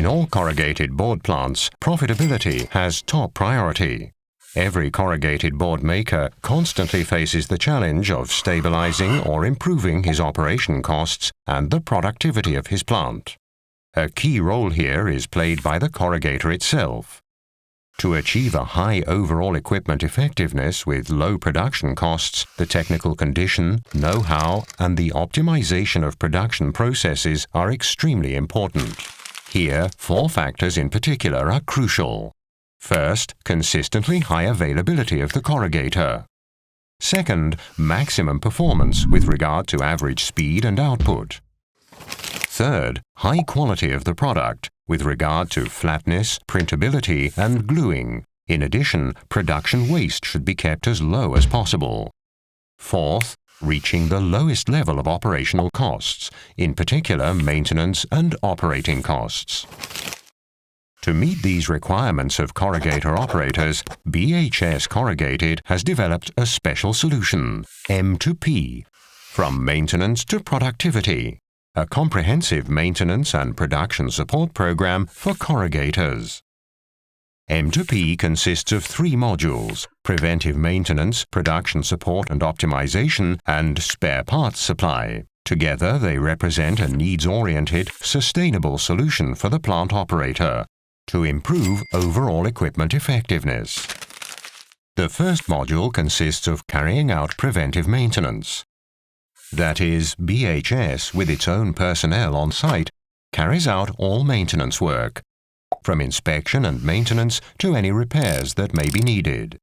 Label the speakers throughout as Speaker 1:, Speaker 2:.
Speaker 1: In all corrugated board plants, profitability has top priority. Every corrugated board maker constantly faces the challenge of stabilizing or improving his operation costs and the productivity of his plant. A key role here is played by the corrugator itself. To achieve a high overall equipment effectiveness with low production costs, the technical condition, know-how, and the optimization of production processes are extremely important. Here, 4 factors in particular are crucial. First, consistently high availability of the corrugator. Second, maximum performance with regard to average speed and output. Third, high quality of the product with regard to flatness, printability, and gluing. In addition, production waste should be kept as low as possible. Fourth, reaching the lowest level of operational costs, in particular maintenance and operating costs. To meet these requirements of corrugator operators, BHS Corrugated has developed a special solution, M2P, from maintenance to productivity, a comprehensive maintenance and production support program for corrugators. M2P consists of 3 modules: preventive maintenance, production support and optimization, and spare parts supply. Together, they represent a needs-oriented, sustainable solution for the plant operator to improve overall equipment effectiveness. The first module consists of carrying out preventive maintenance. That is, BHS, with its own personnel on site, carries out all maintenance work, from inspection and maintenance to any repairs that may be needed.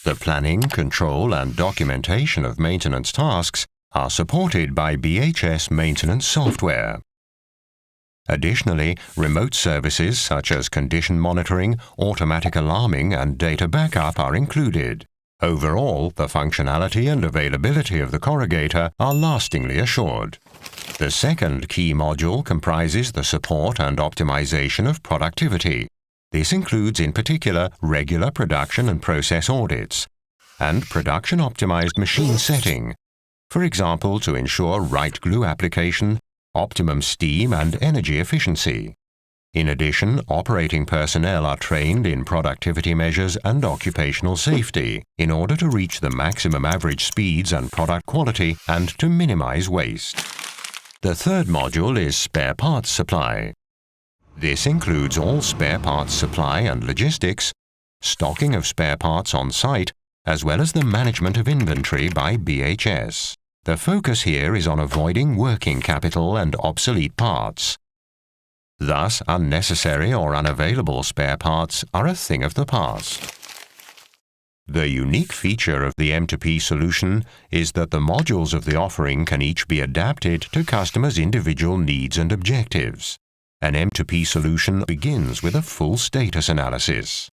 Speaker 1: The planning, control, and documentation of maintenance tasks are supported by BHS maintenance software. Additionally, remote services such as condition monitoring, automatic alarming, and data backup are included. Overall, the functionality and availability of the corrugator are lastingly assured. The second key module comprises the support and optimization of productivity. This includes in particular regular production and process audits, and production-optimized machine setting, for example to ensure right glue application, optimum steam and energy efficiency. In addition, operating personnel are trained in productivity measures and occupational safety in order to reach the maximum average speeds and product quality and to minimize waste. The third module is spare parts supply. This includes all spare parts supply and logistics, stocking of spare parts on site, as well as the management of inventory by BHS. The focus here is on avoiding working capital and obsolete parts. Thus, unnecessary or unavailable spare parts are a thing of the past. The unique feature of the M2P solution is that the modules of the offering can each be adapted to customers' individual needs and objectives. An M2P solution begins with a full status analysis.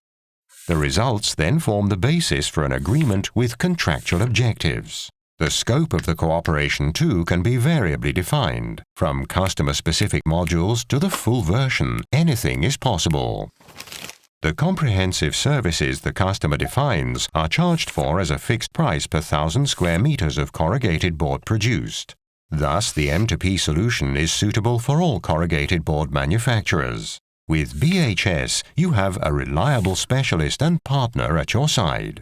Speaker 1: The results then form the basis for an agreement with contractual objectives. The scope of the cooperation, too, can be variably defined. From customer-specific modules to the full version, anything is possible. The comprehensive services the customer defines are charged for as a fixed price per 1,000 square meters of corrugated board produced. Thus, the M2P solution is suitable for all corrugated board manufacturers. With BHS, you have a reliable specialist and partner at your side.